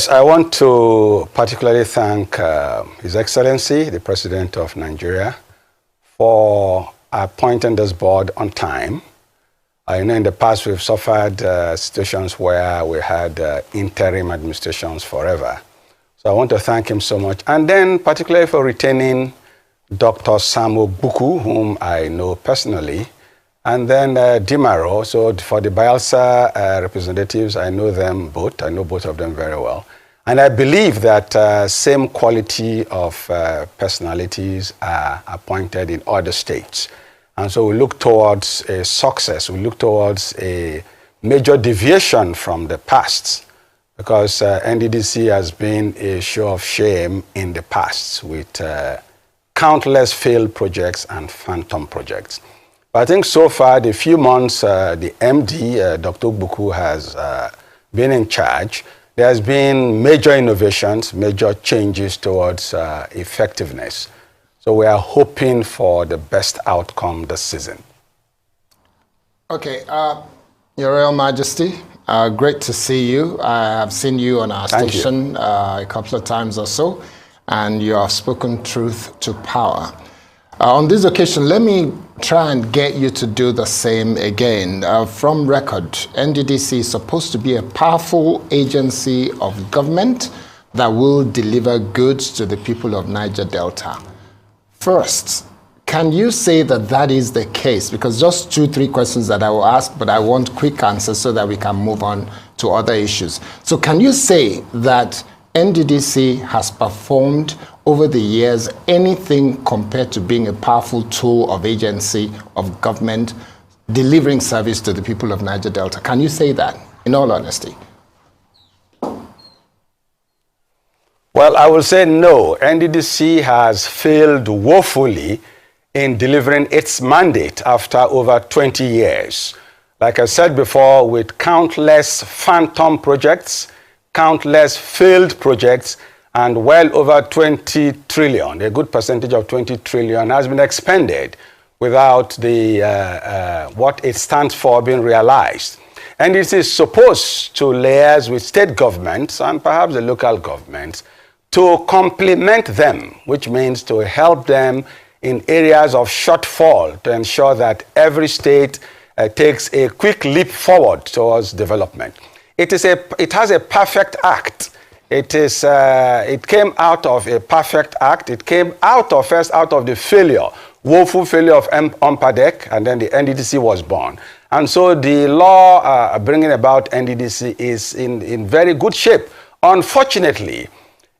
Yes, I want to particularly thank His Excellency, the President of Nigeria, for appointing this board on time. I know in the past we've suffered situations where we had interim administrations forever. So I want to thank him so much. And then particularly for retaining Dr. Samuel Buku, whom I know personally, and then Dimaro. So for the Bayelsa representatives, I know them both. I know both of them very well. And I believe that same quality of personalities are appointed in other states. And so we look towards a success. We look towards a major deviation from the past, because NDDC has been a show of shame in the past with countless failed projects and phantom projects. But I think so far, the few months the MD, Dr. Buku, has been in charge, there has been major innovations, major changes towards effectiveness. So we are hoping for the best outcome this season. Okay, Your Royal Majesty, great to see you. I have seen you on our station a couple of times or so, and you have spoken truth to power. On this occasion, let me try and get you to do the same again. From record, NDDC is supposed to be a powerful agency of government that will deliver goods to the people of Niger Delta. First, can you say that that is the case? Because just 2-3 questions that I will ask, but I want quick answers so that we can move on to other issues. So can you say that NDDC has performed over the years anything compared to being a powerful tool of agency of government delivering service to the people of Niger Delta? Can you say that, in all honesty? Well, I will say no. NDDC has failed woefully in delivering its mandate after over 20 years. Like I said before, with countless phantom projects, countless failed projects, and well over 20 trillion, a good percentage of 20 trillion has been expended without the what it stands for being realized. And it is supposed to liaise with state governments and perhaps the local governments to complement them, which means to help them in areas of shortfall to ensure that every state takes a quick leap forward towards development. It has a perfect act. It came out of a perfect act. It came out of the failure, woeful failure of Umpadek, and then the NDDC was born. And so the law bringing about NDDC is in very good shape. Unfortunately,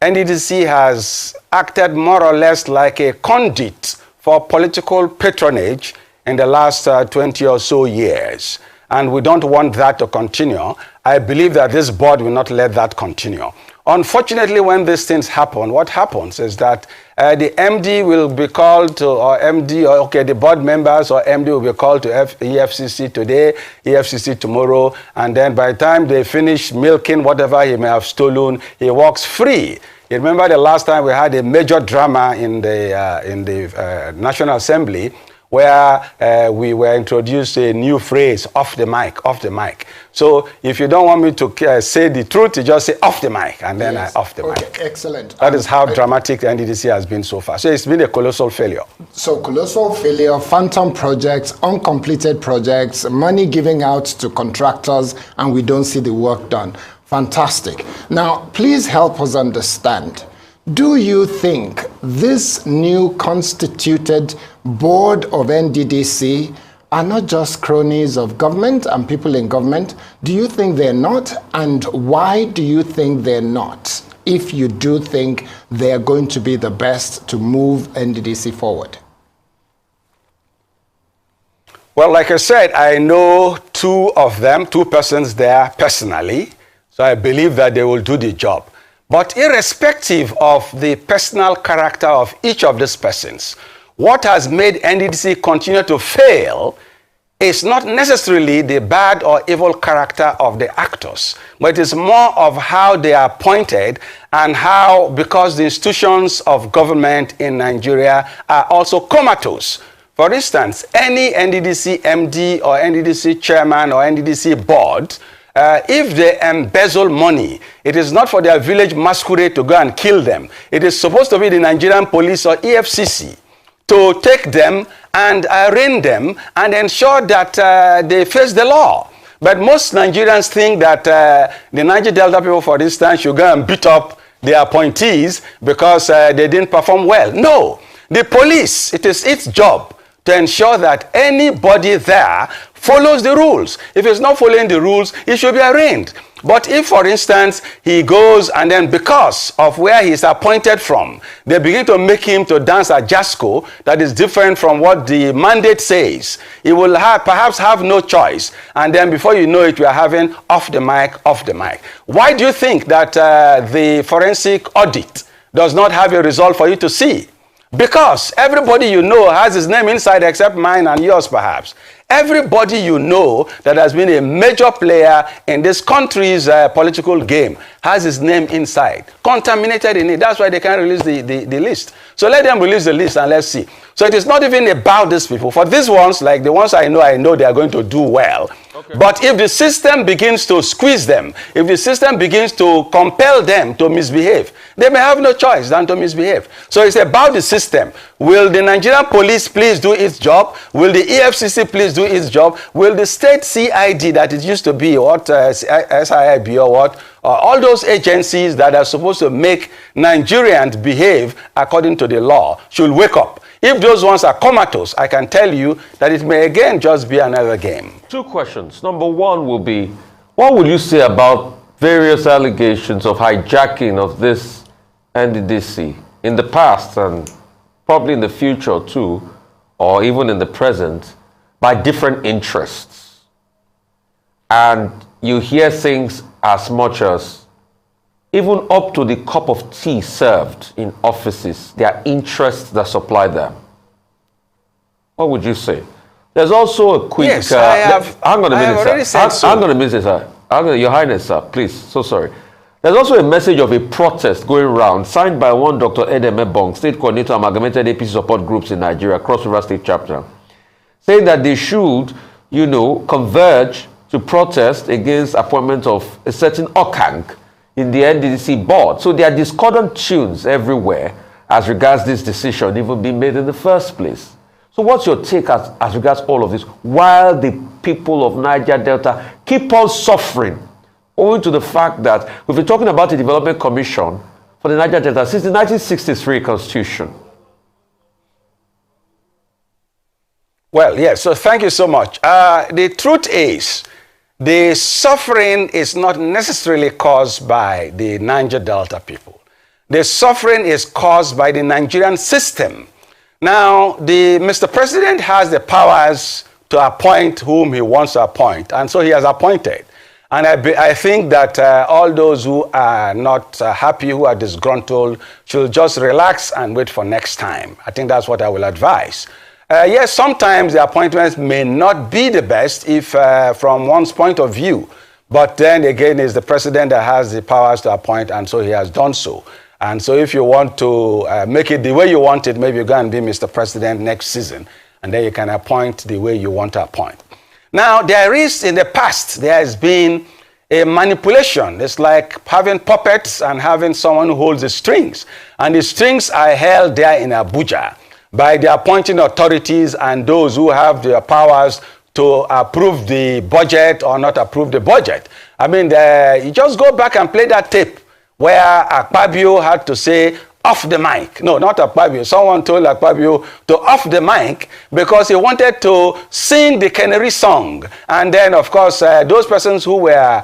NDDC has acted more or less like a conduit for political patronage in the last 20 or so years. And we don't want that to continue. I believe that this board will not let that continue. Unfortunately, when these things happen, what happens is that the MD will be called to, or MD, or okay, the board members or MD will be called to EFCC today, EFCC tomorrow, and then by the time they finish milking whatever he may have stolen, he walks free. You remember the last time we had a major drama in the National Assembly, where we were introduced a new phrase, off the mic, off the mic. So if you don't want me to say the truth, you just say off the mic, and then yes. Off the mic. Excellent. That is how dramatic the NDDC has been so far. So it's been a colossal failure. So colossal failure, phantom projects, uncompleted projects, money giving out to contractors, and we don't see the work done. Fantastic. Now, please help us understand. Do you think this new constituted board of NDDC are not just cronies of government and people in government? Do you think they're not? And why do you think they're not, if you do think they're going to be the best to move NDDC forward? Well, like I said, I know two persons there personally, so I believe that they will do the job. But irrespective of the personal character of each of these persons, what has made NDDC continue to fail is not necessarily the bad or evil character of the actors, but it is more of how they are appointed and how, because the institutions of government in Nigeria are also comatose. For instance, any NDDC MD or NDDC chairman or NDDC board If they embezzle money, it is not for their village masquerade to go and kill them. It is supposed to be the Nigerian police or EFCC to take them and arraign them and ensure that they face the law. But most Nigerians think that the Niger Delta people, for instance, should go and beat up their appointees because they didn't perform well. No, the police, it is its job to ensure that anybody there follows the rules. If he's not following the rules, he should be arraigned. But if, for instance, he goes and then because of where he's appointed from, they begin to make him to dance a jasco that is different from what the mandate says, he will perhaps have no choice. And then before you know it, we are having off the mic. Why do you think that the forensic audit does not have a result for you to see? Because everybody you know has his name inside except mine and yours perhaps. Everybody you know that has been a major player in this country's political game has his name inside, contaminated in it. That's why they can't release the list. So let them release the list and let's see. So it is not even about these people. For these ones, like the ones I know they are going to do well. Okay. But if the system begins to squeeze them, if the system begins to compel them to misbehave, they may have no choice than to misbehave. So it's about the system. Will the Nigerian police please do its job? Will the EFCC please do its job? Will the state CID that it used to be, what SIIB or what, all those agencies that are supposed to make Nigerians behave according to the law should wake up. If those ones are comatose, I can tell you that it may again just be another game. Two questions. Number one will be, what will you say about various allegations of hijacking of this NDDC in the past and probably in the future too, or even in the present, by different interests? And you hear things as much as even up to the cup of tea served in offices, there are interests that supply them. What would you say? There's also a quick... Yes, I have. Hang on a minute, sir. Hang on a minute, sir. Your Highness, sir, please. So sorry. There's also a message of a protest going around, signed by one Dr. Edem Ebong, State Coordinator, Amalgamated APC Support Groups in Nigeria, Cross River State Chapter, saying that they should, converge to protest against appointment of a certain Okang in the NDDC board. So there are discordant tunes everywhere as regards this decision even being made in the first place. So what's your take as regards all of this, while the people of Niger Delta keep on suffering owing to the fact that we've been talking about the Development Commission for the Niger Delta since the 1963 Constitution? Well, yes, so thank you so much. The truth is, the suffering is not necessarily caused by the Niger Delta people. The suffering is caused by the Nigerian system. Now, Mr. President has the powers to appoint whom he wants to appoint, and so he has appointed. And I think that all those who are not happy, who are disgruntled, should just relax and wait for next time. I think that's what I will advise. Yes, sometimes the appointments may not be the best if from one's point of view. But then again, it's the president that has the powers to appoint, and so he has done so. And so if you want to make it the way you want it, maybe you go and be Mr. President next season, and then you can appoint the way you want to appoint. Now, there is, in the past, there has been a manipulation. It's like having puppets and having someone who holds the strings. And the strings are held there in Abuja by the appointing authorities and those who have the powers to approve the budget or not approve the budget. I mean, you just go back and play that tape where Akpabio had to say, off the mic. No, not Akpabio. Someone told Akpabio to off the mic because he wanted to sing the Canary song. And then, of course, those persons who were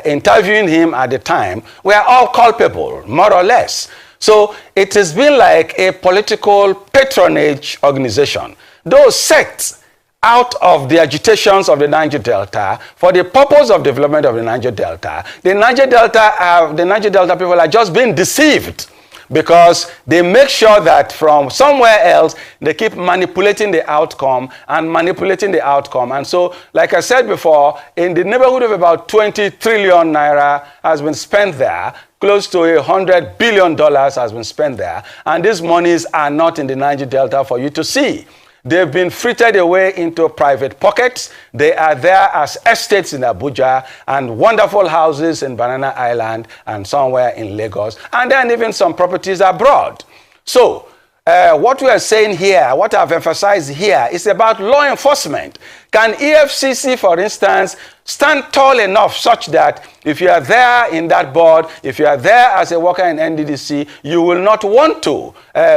interviewing him at the time were all culpable, more or less. So it has been like a political patronage organization. Those sects out of the agitations of the Niger Delta for the purpose of development of the Niger Delta, the Niger Delta people are just being deceived because they make sure that from somewhere else they keep manipulating the outcome and manipulating the outcome. And so, like I said before, in the neighborhood of about 20 trillion naira has been spent there. Close to $100 billion has been spent there. And these monies are not in the Niger Delta for you to see. They've been frittered away into private pockets. They are there as estates in Abuja and wonderful houses in Banana Island and somewhere in Lagos, and then even some properties abroad. So, what we are saying here, what I've emphasized here, is about law enforcement. Can EFCC, for instance, stand tall enough such that if you are there in that board, if you are there as a worker in NDDC, you will not want to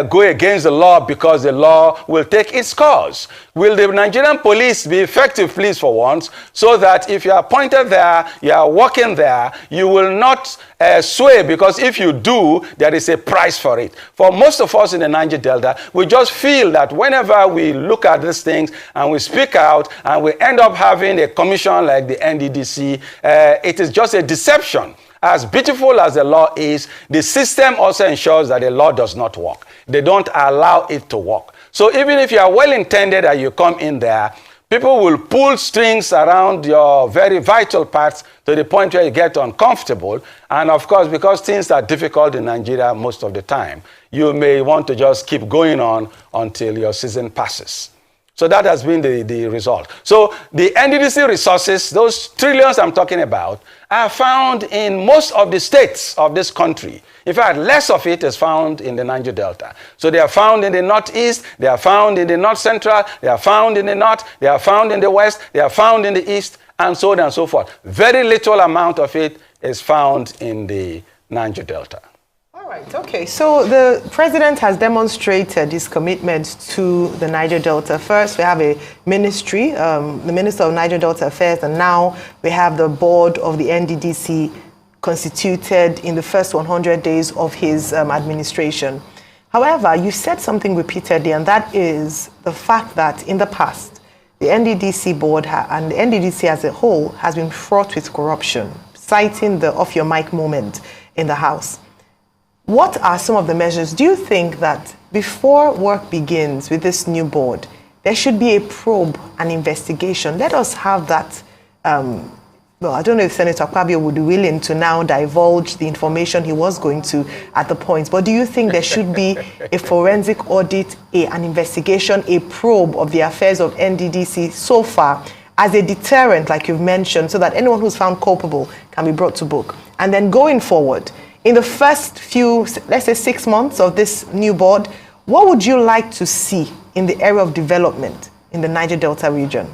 go against the law because the law will take its course? Will the Nigerian police be effective, please, for once, so that if you are appointed there, you are working there, you will not sway, because if you do, there is a price for it. For most of us in the Niger Delta, we just feel that whenever we look at these things and we speak out and we end up having a commission like the NDDC, it is just a deception. As beautiful as the law is, the system also ensures that the law does not work. They don't allow it to work. So even if you are well-intended and you come in there, people will pull strings around your very vital parts to the point where you get uncomfortable. And of course, because things are difficult in Nigeria most of the time, you may want to just keep going on until your season passes. So that has been the result. So the NDDC resources, those trillions I'm talking about, are found in most of the states of this country. In fact, less of it is found in the Niger Delta. So they are found in the northeast, they are found in the north central, they are found in the north, they are found in the west, they are found in the east, and so on and so forth. Very little amount of it is found in the Niger Delta. All right, okay. So the president has demonstrated his commitment to the Niger Delta. First, we have a ministry, the Minister of Niger Delta Affairs, and now we have the board of the NDDC constituted in the first 100 days of his administration. However, you said something repeatedly, and that is the fact that in the past, the NDDC board and the NDDC as a whole has been fraught with corruption, citing the off-your-mic moment in the House. What are some of the measures? Do you think that before work begins with this new board, there should be a probe, an investigation? Let us have that. Well, I don't know if Senator Akpabio would be willing to now divulge the information he was going to at the point, but do you think there should be a forensic audit, an investigation, a probe of the affairs of NDDC so far as a deterrent, like you've mentioned, so that anyone who's found culpable can be brought to book? And then going forward, in the first few, let's say 6 months of this new board, what would you like to see in the area of development in the Niger Delta region?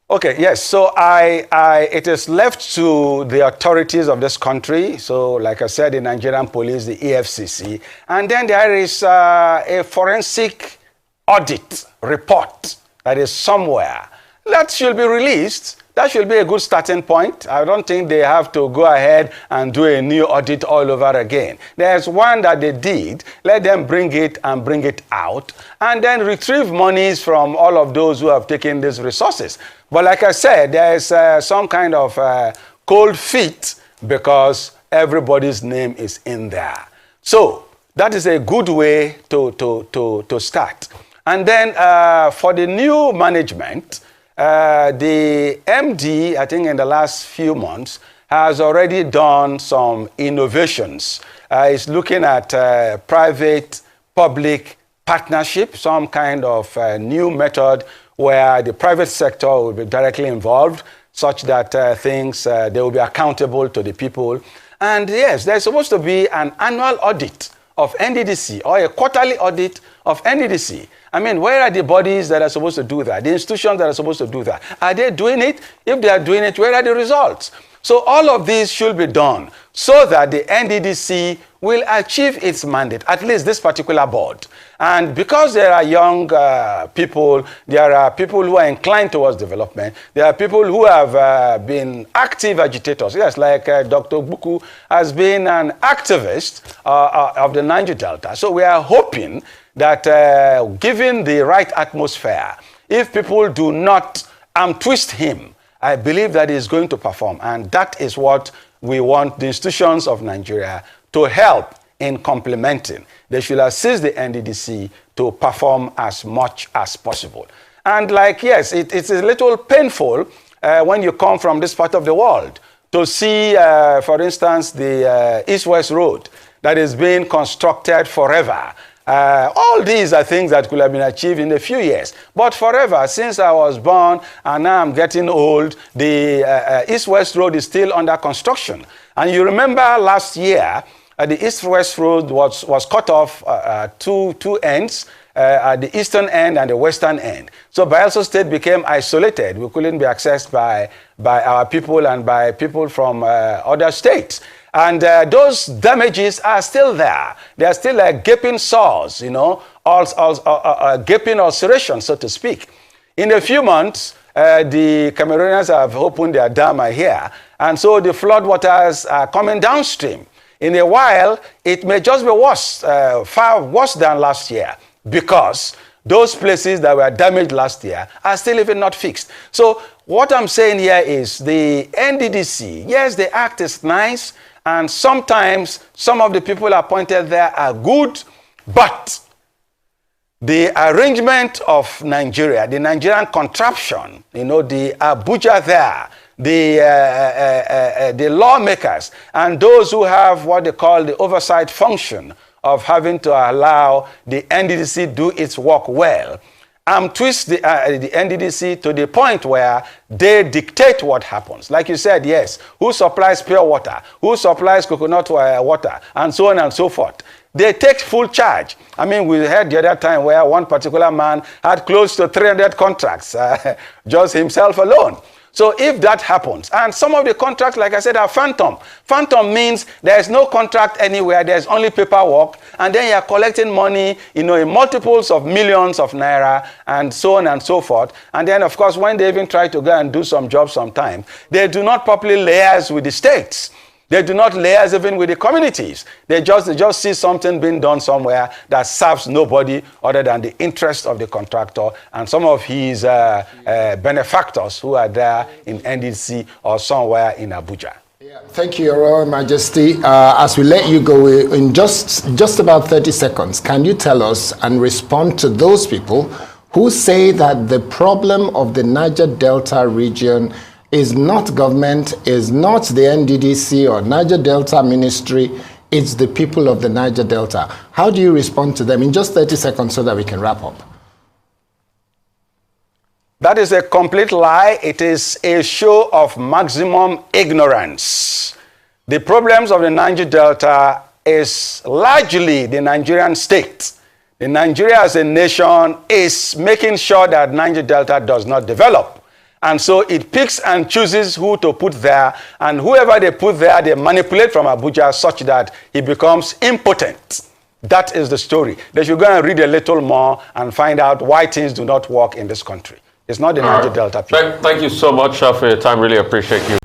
Okay, yes, so it is left to the authorities of this country. So like I said, the Nigerian police, the EFCC, and then there is a forensic audit report that is somewhere. That should be released. That should be a good starting point. I don't think they have to go ahead and do a new audit all over again. There's one that they did. Let them bring it and bring it out, and then retrieve monies from all of those who have taken these resources. But like I said, there's some kind of cold feet because everybody's name is in there. So that is a good way to start. And then for the new management, the MD, I think in the last few months, has already done some innovations. He's looking at private-public partnership, some kind of new method where the private sector will be directly involved, such that they will be accountable to the people. And yes, there's supposed to be an annual audit of NDDC or a quarterly audit of NDDC. I mean, where are the bodies that are supposed to do that? The institutions that are supposed to do that? Are they doing it? If they are doing it, where are the results? So all of these should be done so that the NDDC will achieve its mandate, at least this particular board. And because there are young people, there are people who are inclined towards development, there are people who have been active agitators. Yes, like Dr. Buku has been an activist of the Niger Delta. So we are hoping that given the right atmosphere, if people do not twist him, I believe that he is going to perform. And that is what we want the institutions of Nigeria to help in complementing. They should assist the NDDC to perform as much as possible. And like, yes, it's a little painful when you come from this part of the world to see, for instance, the East-West Road that is being constructed forever. All these are things that could have been achieved in a few years. But forever, since I was born and now I'm getting old, the East-West Road is still under construction. And you remember last year, the East-West Road was cut off two ends, at the eastern end and the western end. So Bayelsa State became isolated. We couldn't be accessed by our people and by people from other states. And those damages are still there. They are still like gaping sores, you know, gaping ulcerations, so to speak. In a few months, the Cameroonians have opened their dam here, and so the flood waters are coming downstream. In a while, it may just be worse, far worse than last year, because those places that were damaged last year are still even not fixed. So what I'm saying here is the NDDC, yes, the act is nice, and sometimes some of the people appointed there are good, but the arrangement of Nigeria, the Nigerian contraption, you know, the Abuja there, the lawmakers, and those who have what they call the oversight function of having to allow the NDDC do its work well, twist the NDDC to the point where they dictate what happens. Like you said, yes, who supplies pure water, who supplies coconut water, and so on and so forth. They take full charge. I mean, we heard the other time where one particular man had close to 300 contracts, just himself alone. So if that happens, and some of the contracts, like I said, are phantom. Phantom means there's no contract anywhere, there's only paperwork, and then you're collecting money, you know, in multiples of millions of naira, and so on and so forth. And then, of course, when they even try to go and do some jobs sometimes, they do not properly liaise with the states. They do not liaise even with the communities. They just see something being done somewhere that serves nobody other than the interest of the contractor and some of his benefactors who are there in NDC or somewhere in Abuja. Yeah, thank you, Your Royal Majesty. As we let you go, in just about 30 seconds, can you tell us and respond to those people who say that the problem of the Niger Delta region is not government, is not the NDDC or Niger Delta Ministry, it's the people of the Niger Delta? How do you respond to them in just 30 seconds so that we can wrap up? That is a complete lie. It is a show of maximum ignorance. The problems of the Niger Delta is largely the Nigerian state. The Nigeria as a nation is making sure that Niger Delta does not develop. And so it picks and chooses who to put there, and whoever they put there, they manipulate from Abuja such that he becomes impotent. That is the story. They should go and read a little more and find out why things do not work in this country. It's not the Niger Delta people. Thank you so much for your time. Really appreciate you.